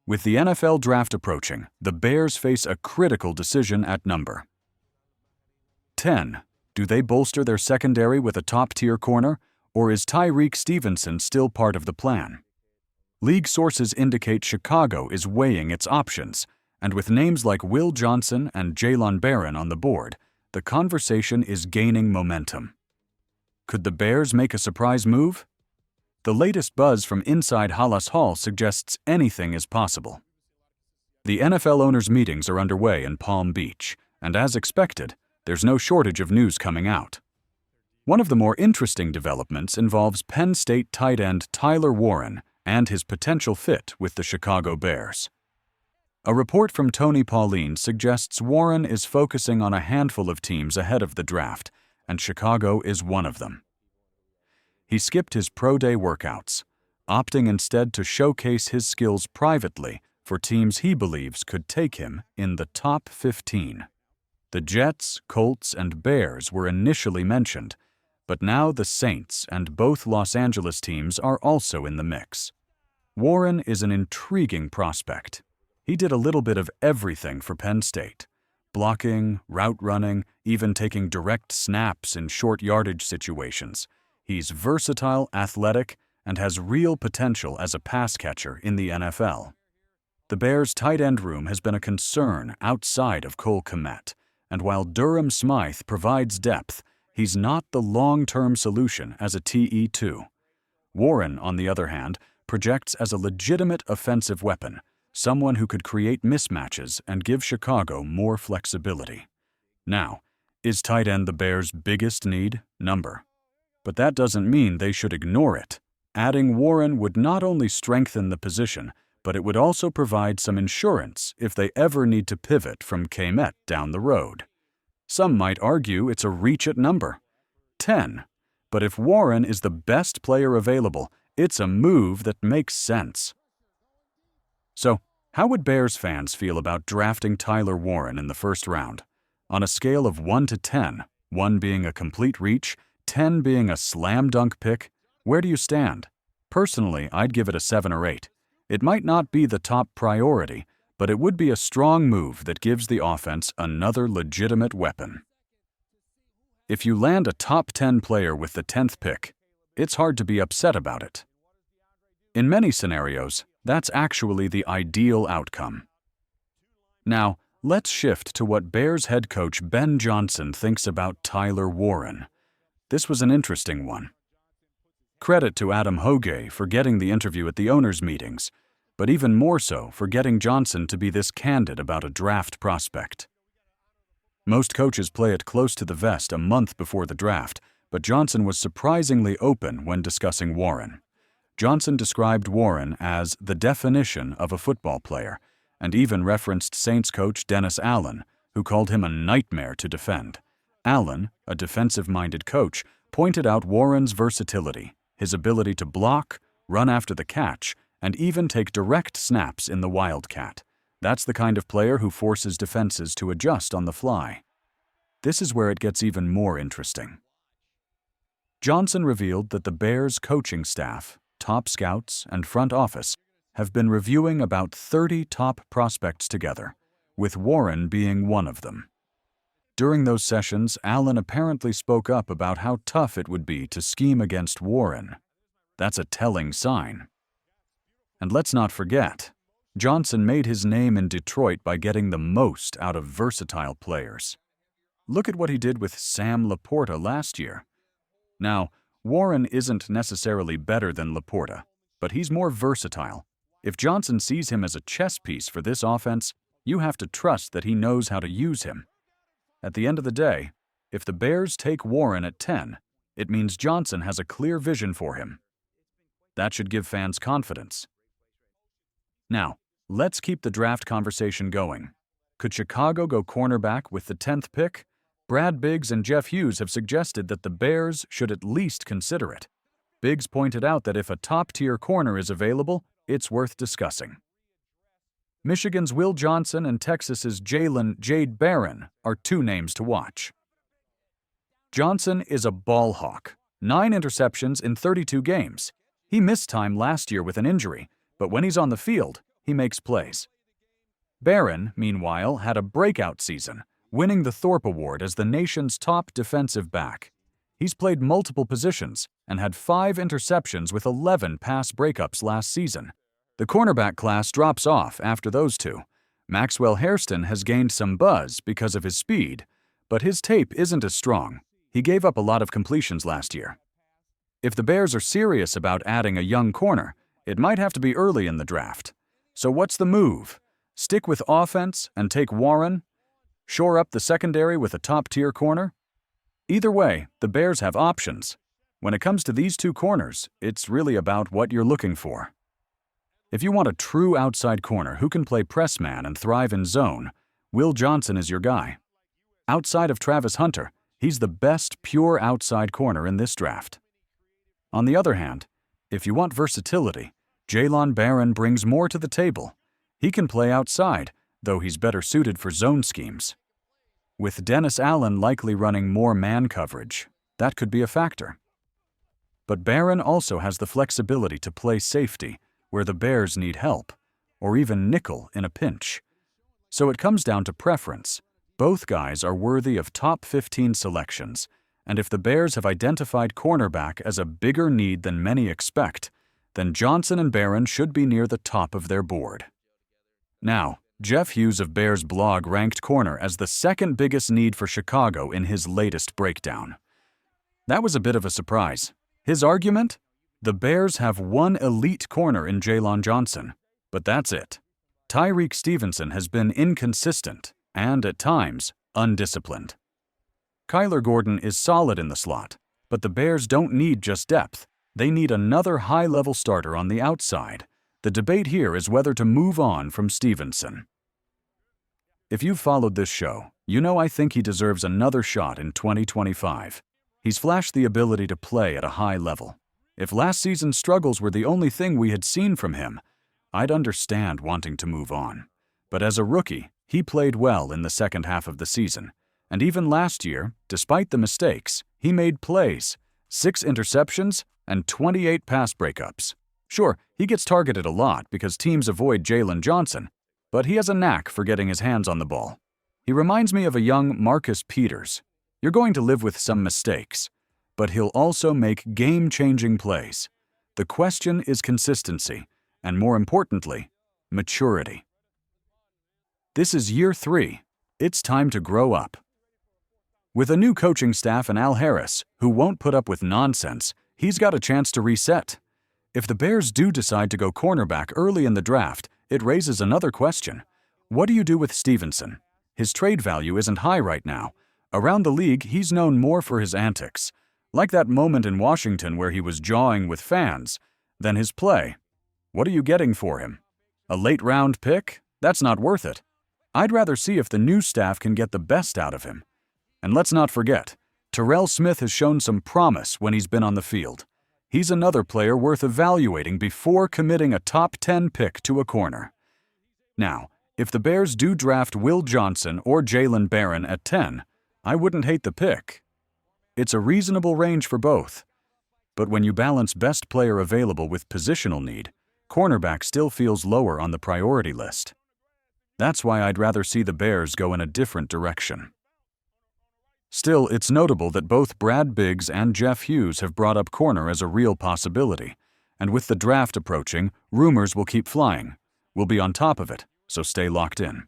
With the NFL draft approaching, the Bears face a critical decision at number 10. Do they bolster their secondary with a top-tier corner, or is Tyreek Stevenson still part of the plan? League sources indicate Chicago is weighing its options, and with names like Will Johnson and Jalen Barron on the board, the conversation is gaining momentum. Could the Bears make a surprise move? The latest buzz from inside Halas Hall suggests anything is possible. The NFL owners' meetings are underway in Palm Beach, and as expected, there's no shortage of news coming out. One of the more interesting developments involves Penn State tight end Tyler Warren and his potential fit with the Chicago Bears. A report from Tony Pauline suggests Warren is focusing on a handful of teams ahead of the draft, and Chicago is one of them. He skipped his pro day workouts, opting instead to showcase his skills privately for teams he believes could take him in the top 15. The Jets, Colts, and Bears were initially mentioned, but now the Saints and both Los Angeles teams are also in the mix. Warren is an intriguing prospect. He did a little bit of everything for Penn State: blocking, route running, even taking direct snaps in short yardage situations. He's versatile, athletic, and has real potential as a pass catcher in the NFL. The Bears' tight end room has been a concern outside of Cole Kmet, and while Durham Smythe provides depth, he's not the long-term solution as a TE2. Warren, on the other hand, projects as a legitimate offensive weapon, someone who could create mismatches and give Chicago more flexibility. Now, is tight end the Bears' biggest need? Number. But that doesn't mean they should ignore it. Adding Warren would not only strengthen the position, but it would also provide some insurance if they ever need to pivot from Kmet down the road. Some might argue it's a reach at number 10, but if Warren is the best player available, it's a move that makes sense. So, how would Bears fans feel about drafting Tyler Warren in the first round? On a scale of 1 to 10, 1 being a complete reach, 10 being a slam dunk pick, where do you stand? Personally, I'd give it a 7 or 8. It might not be the top priority, but it would be a strong move that gives the offense another legitimate weapon. If you land a top 10 player with the 10th pick, it's hard to be upset about it. In many scenarios, that's actually the ideal outcome. Now, let's shift to what Bears head coach Ben Johnson thinks about Tyler Warren. This was an interesting one. Credit to Adam Hoge for getting the interview at the owners' meetings, but even more so for getting Johnson to be this candid about a draft prospect. Most coaches play it close to the vest a month before the draft, but Johnson was surprisingly open when discussing Warren. Johnson described Warren as the definition of a football player, and even referenced Saints coach Dennis Allen, who called him a nightmare to defend. Allen, a defensive-minded coach, pointed out Warren's versatility, his ability to block, run after the catch, and even take direct snaps in the Wildcat. That's the kind of player who forces defenses to adjust on the fly. This is where it gets even more interesting. Johnson revealed that the Bears' coaching staff, top scouts, and front office have been reviewing about 30 top prospects together, with Warren being one of them. During those sessions, Allen apparently spoke up about how tough it would be to scheme against Warren. That's a telling sign. And let's not forget, Johnson made his name in Detroit by getting the most out of versatile players. Look at what he did with Sam Laporta last year. Now, Warren isn't necessarily better than Laporta, but he's more versatile. If Johnson sees him as a chess piece for this offense, you have to trust that he knows how to use him. At the end of the day, if the Bears take Warren at 10, it means Johnson has a clear vision for him. That should give fans confidence. Now, let's keep the draft conversation going. Could Chicago go cornerback with the 10th pick? Brad Biggs and Jeff Hughes have suggested that the Bears should at least consider it. Biggs pointed out that if a top-tier corner is available, it's worth discussing. Michigan's Will Johnson and Texas's Jade Barron are two names to watch. Johnson is a ball hawk, 9 interceptions in 32 games. He missed time last year with an injury, but when he's on the field, he makes plays. Barron, meanwhile, had a breakout season, winning the Thorpe Award as the nation's top defensive back. He's played multiple positions and had 5 interceptions with 11 pass breakups last season. The cornerback class drops off after those two. Maxwell Hairston has gained some buzz because of his speed, but his tape isn't as strong. He gave up a lot of completions last year. If the Bears are serious about adding a young corner, it might have to be early in the draft. So what's the move? Stick with offense and take Warren? Shore up the secondary with a top-tier corner? Either way, the Bears have options. When it comes to these two corners, it's really about what you're looking for. If you want a true outside corner who can play press man and thrive in zone, Will Johnson is your guy. Outside of Travis Hunter, he's the best pure outside corner in this draft. On the other hand, if you want versatility, Jalen Barron brings more to the table. He can play outside, though he's better suited for zone schemes. With Dennis Allen likely running more man coverage, that could be a factor. But Barron also has the flexibility to play safety, where the Bears need help, or even nickel in a pinch. So it comes down to preference. Both guys are worthy of top 15 selections, and if the Bears have identified cornerback as a bigger need than many expect, then Johnson and Barron should be near the top of their board. Now, Jeff Hughes of Bears blog ranked corner as the second biggest need for Chicago in his latest breakdown. That was a bit of a surprise. His argument? The Bears have one elite corner in Jalen Johnson, but that's it. Tyreek Stevenson has been inconsistent and, at times, undisciplined. Kyler Gordon is solid in the slot, but the Bears don't need just depth. They need another high-level starter on the outside. The debate here is whether to move on from Stevenson. If you've followed this show, you know I think he deserves another shot in 2025. He's flashed the ability to play at a high level. If last season's struggles were the only thing we had seen from him, I'd understand wanting to move on. But as a rookie, he played well in the second half of the season. And even last year, despite the mistakes, he made plays, 6 interceptions and 28 pass breakups. Sure, he gets targeted a lot because teams avoid Jalen Johnson, but he has a knack for getting his hands on the ball. He reminds me of a young Marcus Peters. You're going to live with some mistakes, but he'll also make game-changing plays. The question is consistency, and more importantly, maturity. This is year 3. It's time to grow up. With a new coaching staff and Al Harris, who won't put up with nonsense, he's got a chance to reset. If the Bears do decide to go cornerback early in the draft, it raises another question. What do you do with Stevenson? His trade value isn't high right now. Around the league, he's known more for his antics, like that moment in Washington where he was jawing with fans, than his play. What are you getting for him? A late-round pick? That's not worth it. I'd rather see if the new staff can get the best out of him. And let's not forget, Terrell Smith has shown some promise when he's been on the field. He's another player worth evaluating before committing a top 10 pick to a corner. Now, if the Bears do draft Will Johnson or Jalen Barron at 10, I wouldn't hate the pick. It's a reasonable range for both. But when you balance best player available with positional need, cornerback still feels lower on the priority list. That's why I'd rather see the Bears go in a different direction. Still, it's notable that both Brad Biggs and Jeff Hughes have brought up corner as a real possibility, and with the draft approaching, rumors will keep flying. We'll be on top of it, so stay locked in.